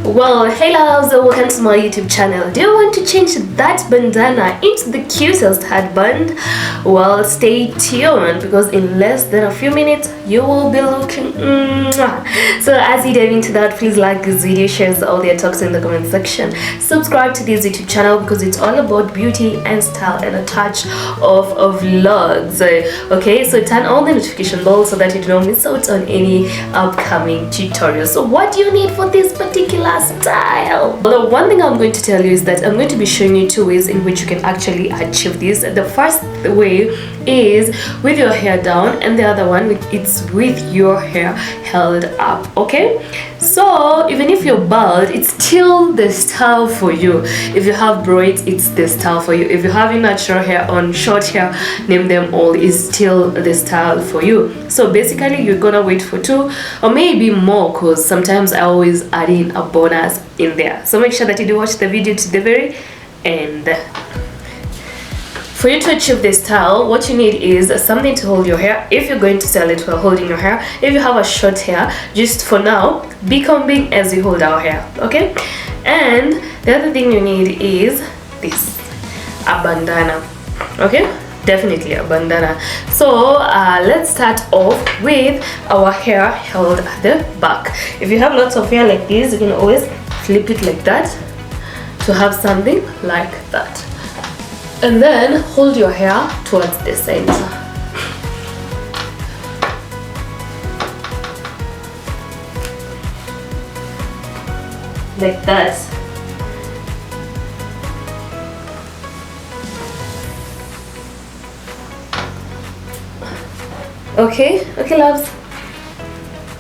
Well, hey loves, welcome to my YouTube channel. Do you want to change that bandana into the cutest headband? Well, stay tuned because in less than a few minutes you will be looking So as you dive into that, please like this video, share all your talks in the comment section, subscribe to this YouTube channel because it's all about beauty and style and a touch of vlogs. Okay, so turn on the notification bell so that you do not miss out on any upcoming tutorials. So what do you need for this particular style? Well, the one thing I'm going to tell you is that I'm going to be showing you two ways in which you can actually achieve this. The first way is with your hair down, and the other one it's with your hair held up. Okay, so even if you're bald, it's still the style for you. If you have braids, it's the style for you. If you have natural hair on short hair, name them all, is still the style for you. So basically you're gonna wait for 2 or maybe more, because sometimes I always add in a bonus in there. So make sure that you do watch the video to the very end. For you to achieve this style, what you need is something to hold your hair if you're going to style it while holding your hair. If you have a short hair, just for now be combing as you hold our hair, okay? And the other thing you need is this, a bandana. Okay, definitely a bandana. So let's start off with our hair held at the back. If you have lots of hair like this, you can always flip it like that to have something like that, and then hold your hair towards the center. Like that. Okay, loves.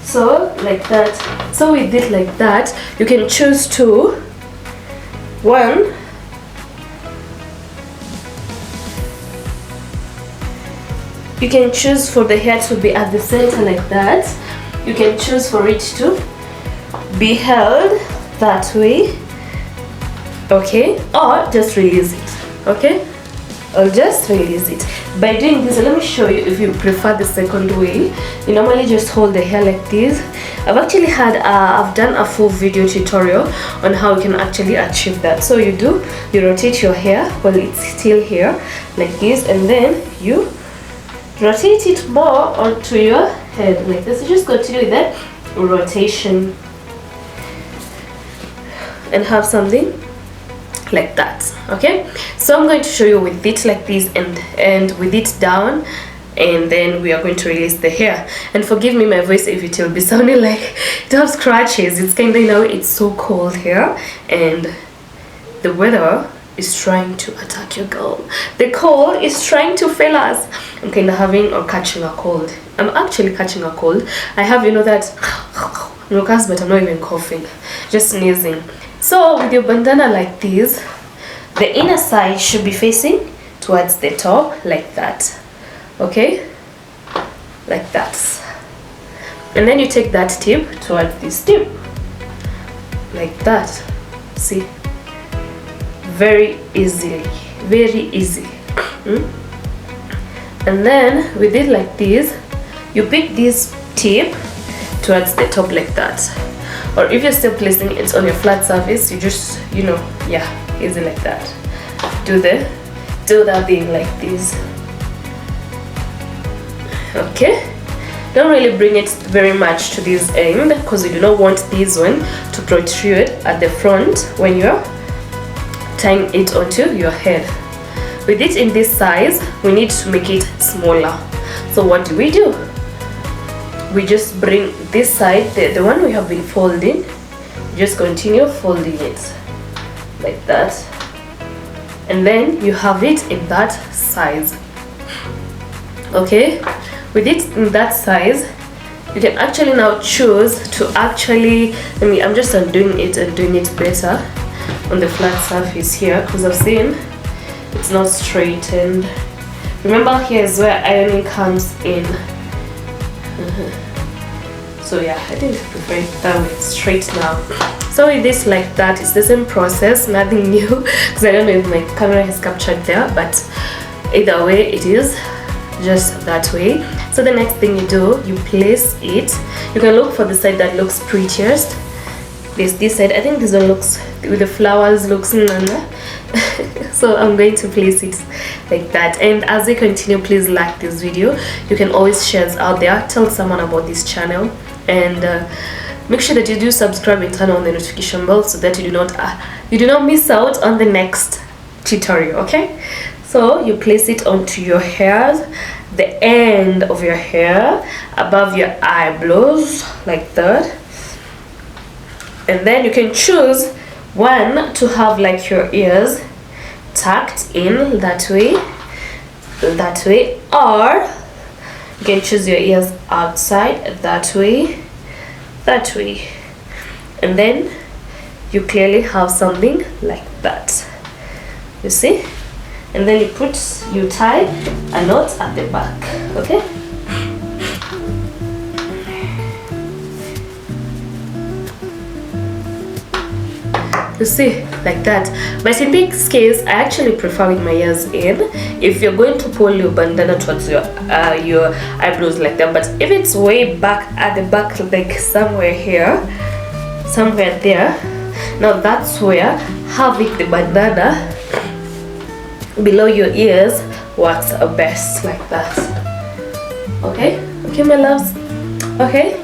So like that. So with it like that, you can choose to you can choose for the hair to be at the center like that. You can choose for it to be held that way, okay, or just release it, okay, or just release it. By doing this, let me show you if you prefer the second way. You normally just hold the hair like this. I've actually I've done a full video tutorial on how you can actually achieve that. So you rotate your hair while it's still here like this, and then you rotate it more onto your head like this. You just continue with that rotation and have something like that. Okay, so I'm going to show you with it like this and with it down, and then we are going to release the hair. And forgive me my voice if it will be sounding like it has scratches. It's kind of, you know, it's so cold here and the weather is trying to attack your girl. The cold is trying to fail us. I'm kind of having or catching a cold. I'm actually catching a cold. I have, you know, that mucus, but I'm not even coughing, just sneezing. So with your bandana like this, the inner side should be facing towards the top like that, okay, like that. And then you take that tip towards this tip like that. See, very easily, very easy. And then with it like this, you pick this tip towards the top like that, or if you're still placing it on your flat surface, you just, you know, yeah, easy like that. Do that thing like this. Okay, don't really bring it very much to this end because you do not want this one to protrude at the front when you're tying it onto your head. With it in this size, we need to make it smaller. So what do? We just bring this side, the one we have been folding, just continue folding it like that, and then you have it in that size. Okay, with it in that size, you can actually now choose to actually, I'm just undoing it and doing it better on the flat surface here because I've seen it's not straightened. Remember, here is where ironing comes in. So yeah, I think I prefer it that way, straight now. So with this like that, it's the same process, nothing new, because I don't know if my camera has captured there, but either way it is just that way. So the next thing you do, you place it, you can look for the side that looks prettiest There's this side. I think this one looks with the flowers looks so I'm going to place it like that. And as we continue, please like this video. You can always share it out there, tell someone about this channel, and make sure that you do subscribe and turn on the notification bell so that you do not miss out on the next tutorial. Okay, so you place it onto your hairs, the end of your hair, above your eyebrows like that. And then you can choose one to have like your ears tucked in that way, or you can choose your ears outside that way, and then you clearly have something like that, you see. And then you tie a knot at the back. Okay, you see, like that. But in this case, I actually prefer with my ears in. If you're going to pull your bandana towards your eyebrows like that, but if it's way back at the back, like somewhere here, somewhere there, now that's where having the bandana below your ears works best, like that. Okay, my loves. Okay,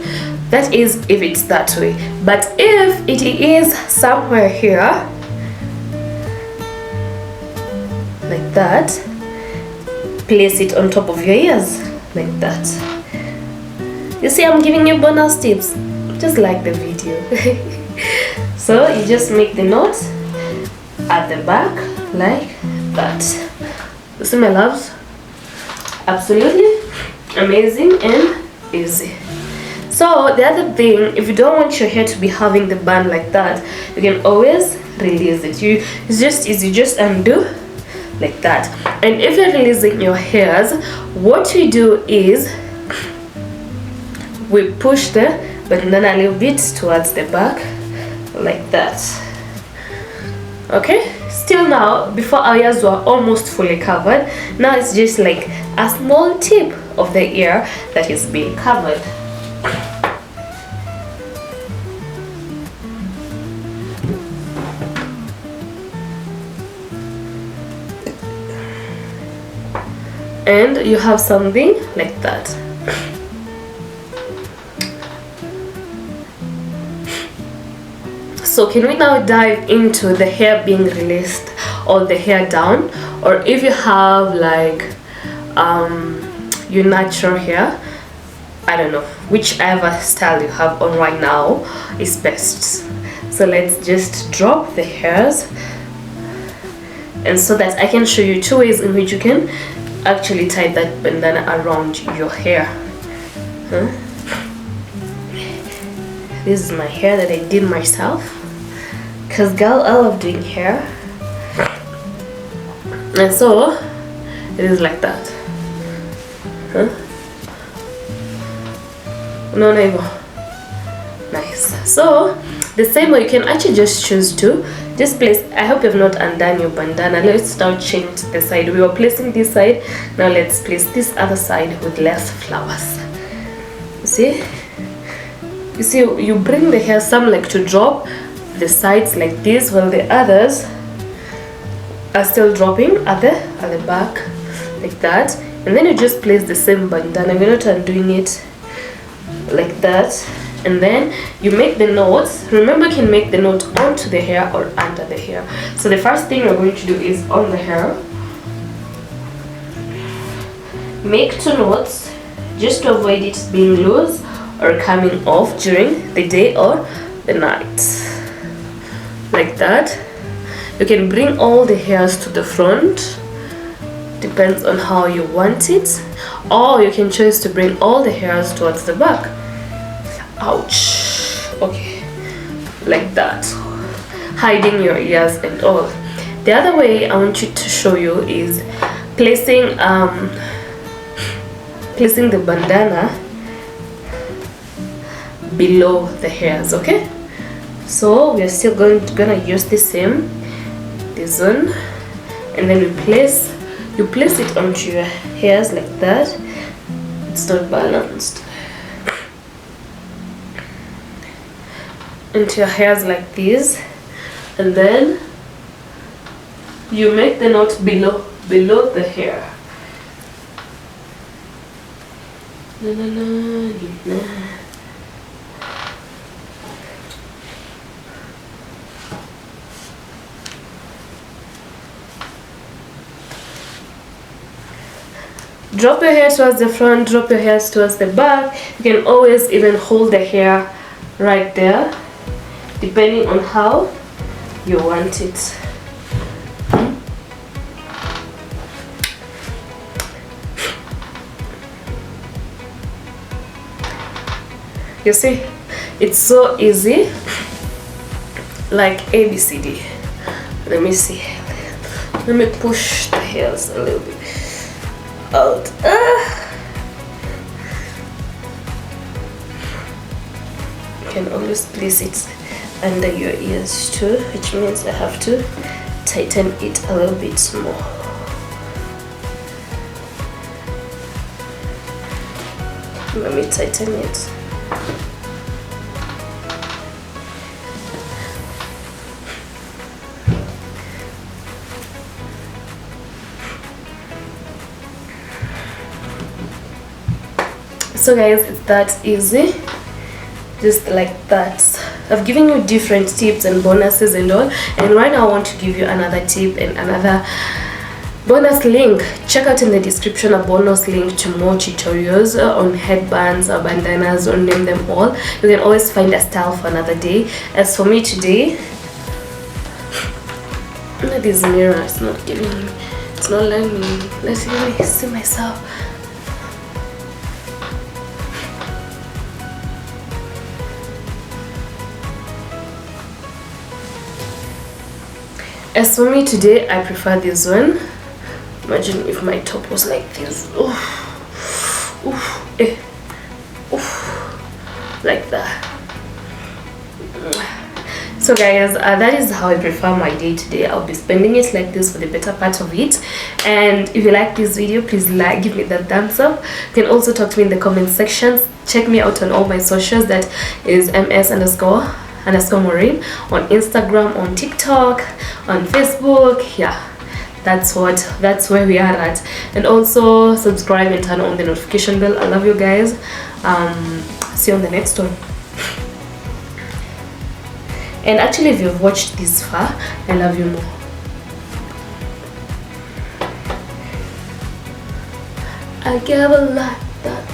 that is if it's that way. But if it is somewhere here like that, place it on top of your ears like that. You see, I'm giving you bonus tips. Just like the video. So you just make the knot at the back like that. You see, my loves, absolutely amazing and easy. So the other thing, if you don't want your hair to be having the band like that, you can always release it. It's just easy, just undo like that. And if you're releasing your hairs, what we do is we push the bandana a little bit towards the back like that. Okay, still now, before our ears were almost fully covered, now it's just like a small tip of the ear that is being covered. And you have something like that. So can we now dive into the hair being released or the hair down, or if you have like your natural hair, I don't know, whichever style you have on right now is best. So let's just drop the hairs, and so that I can show you two ways in which you can actually tie that bandana around your hair. This is my hair that I did myself, because girl, I love doing hair. And so it is like that. No, nice. So the same way, you can actually just choose to just place. I hope you've not undone your bandana. Let's now change the side. We were placing this side, now let's place this other side with less flowers. You see, you bring the hair, some like to drop the sides like this, while the others are still dropping at the back like that. And then you just place the same bandana. We're not undoing it like that. And then you make the knots. Remember, you can make the knot onto the hair or under the hair. So the first thing we're going to do is on the hair, make two knots just to avoid it being loose or coming off during the day or the night like that. You can bring all the hairs to the front, depends on how you want it, or you can choose to bring all the hairs towards the back. Ouch. Okay, like that, hiding your ears and all. The other way I want you to show you is placing the bandana below the hairs. Okay, so we are still gonna use this one, and then you place it onto your hairs like that. It's not balanced. into your hairs like this, and then you make the knot below the hair. Drop your hair towards the front, drop your hair towards the back. You can always even hold the hair right there, depending on how you want it. You see, it's so easy, like ABCD. Let me see. Let me push the hairs a little bit out. You can always place it under your ears too, which means I have to tighten it a little bit more. Let me tighten it. So guys, it's that easy, just like that. I've given you different tips and bonuses and all, and right now I want to give you another tip and another bonus link. Check out in the description a bonus link to more tutorials on headbands or bandanas, or name them all. You can always find a style for another day. As for me today, this mirror is not giving me, it's not letting me, let's see myself. As for me today, I prefer this one. Imagine if my top was like this. Oof, oof, oof, like that. So guys, that is how I prefer my day today. I'll be spending it like this for the better part of it. And if you like this video, please like, give me that thumbs up. You can also talk to me in the comment sections. Check me out on all my socials. That is ms_Maureen on Instagram, on TikTok, on Facebook. Yeah, that's where we are at. And also subscribe and turn on the notification bell. I love you guys. See you on the next one. And actually, if you've watched this far, I love you more. I gave a lot that